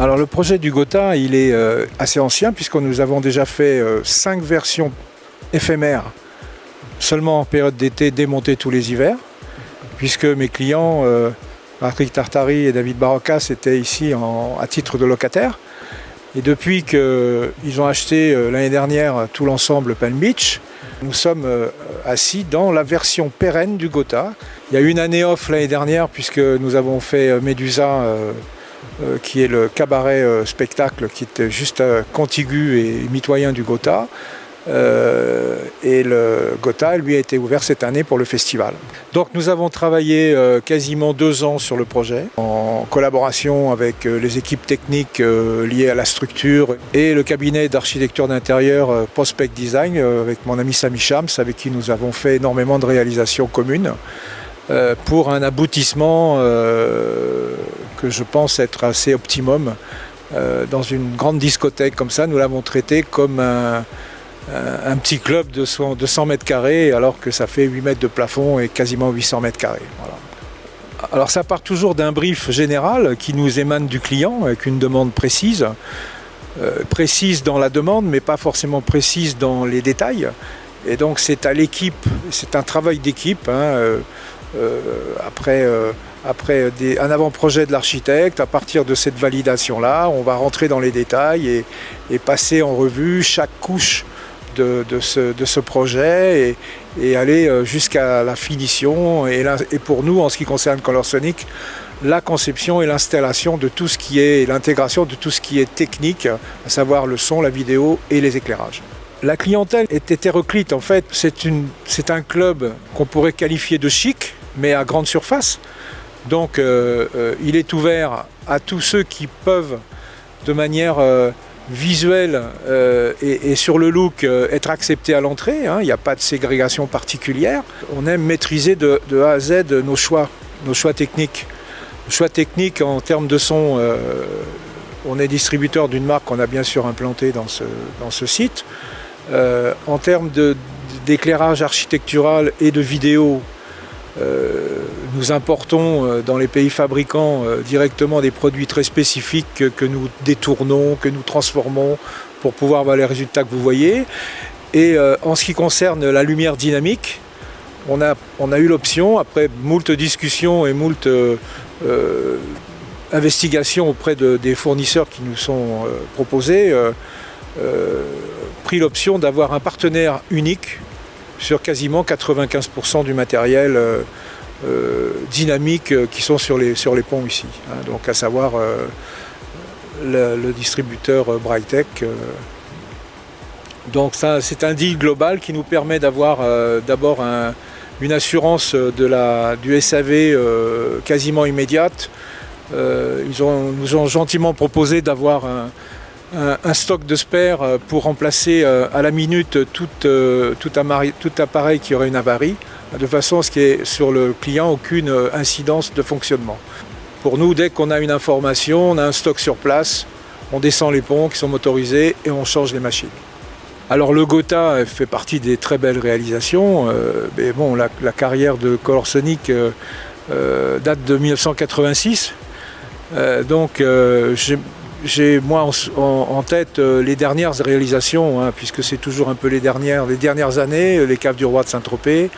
Alors le projet du Gotha, il est assez ancien puisque nous avons déjà fait 5 versions éphémères seulement en période d'été, démontées tous les hivers, puisque mes clients, Patrick Tartari et David Barocas, étaient ici à titre de locataires. Et depuis qu'ils ont acheté l'année dernière tout l'ensemble Palm Beach, nous sommes assis dans la version pérenne du Gotha. Il y a eu une année off l'année dernière puisque nous avons fait Médusa, qui est le cabaret spectacle qui était juste contigu et mitoyen du Gotha. Et le Gotha, lui, a été ouvert cette année pour le festival. Donc nous avons travaillé quasiment 2 ans sur le projet, en collaboration avec les équipes techniques liées à la structure et le cabinet d'architecture d'intérieur Prospect Design, avec mon ami Samy Shams, avec qui nous avons fait énormément de réalisations communes, pour un aboutissement que je pense être assez optimum. Dans une grande discothèque comme ça, nous l'avons traité comme un petit club de 100 mètres carrés, alors que ça fait 8 mètres de plafond et quasiment 800 mètres carrés. Voilà. Alors ça part toujours d'un brief général qui nous émane du client, avec une demande précise, précise dans la demande, mais pas forcément précise dans les détails. Et donc c'est à l'équipe, c'est un travail d'équipe, après un avant-projet de l'architecte. À partir de cette validation-là, on va rentrer dans les détails et passer en revue chaque couche de ce projet et aller jusqu'à la finition. Et pour nous, en ce qui concerne Colorsonic, la conception et l'installation de tout ce qui est, l'intégration de tout ce qui est technique, à savoir le son, la vidéo et les éclairages. La clientèle est hétéroclite. En fait, c'est un club qu'on pourrait qualifier de chic, mais à grande surface. Donc il est ouvert à tous ceux qui peuvent, de manière visuelle et sur le look, être acceptés à l'entrée. Il n'y a pas de ségrégation particulière. On aime maîtriser de A à Z nos choix techniques. Nos choix techniques en termes de son, on est distributeur d'une marque qu'on a bien sûr implantée dans ce site. En termes d'éclairage architectural et de vidéo, nous importons dans les pays fabricants directement des produits très spécifiques que nous détournons, que nous transformons pour pouvoir avoir les résultats que vous voyez. Et en ce qui concerne la lumière dynamique, on a eu l'option, après moult discussions et moult investigations auprès des fournisseurs qui nous sont proposés, pris l'option d'avoir un partenaire unique sur quasiment 95% du matériel dynamique qui sont sur les ponts ici. Donc à savoir le distributeur Brightech. Donc ça, c'est un deal global qui nous permet d'avoir d'abord une assurance du SAV quasiment immédiate. Ils nous ont gentiment proposé d'avoir un stock de spares pour remplacer à la minute tout appareil qui aurait une avarie, de façon à ce qu'il n'y ait sur le client aucune incidence de fonctionnement. Pour nous, dès qu'on a une information, on a un stock sur place, on descend les ponts qui sont motorisés et on change les machines. Alors le Gotha fait partie des très belles réalisations, mais bon, la carrière de Colorsonic date de 1986, donc j'ai moi en tête les dernières réalisations, puisque c'est toujours un peu les dernières années, les caves du roi de Saint-Tropez,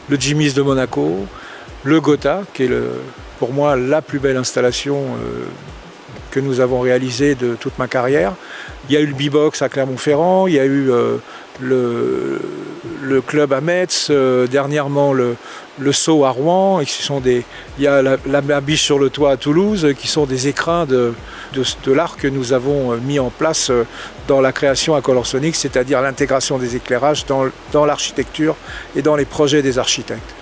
le Jimmy's de Monaco, le Gotha, qui est pour moi la plus belle installation que nous avons réalisée de toute ma carrière. Il y a eu le B-Box à Clermont-Ferrand, il y a eu le club à Metz, dernièrement le Sceau à Rouen, il y a la biche sur le toit à Toulouse, qui sont des écrins de l'art que nous avons mis en place dans la création à Colorsonic, c'est-à-dire l'intégration des éclairages dans l'architecture et dans les projets des architectes.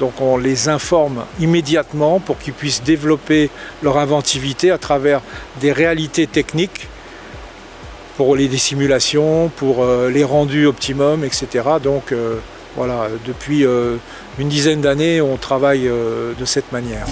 Donc on les informe immédiatement pour qu'ils puissent développer leur inventivité à travers des réalités techniques pour des simulations, pour les rendus optimum, etc. Donc voilà, depuis une dizaine d'années, on travaille de cette manière.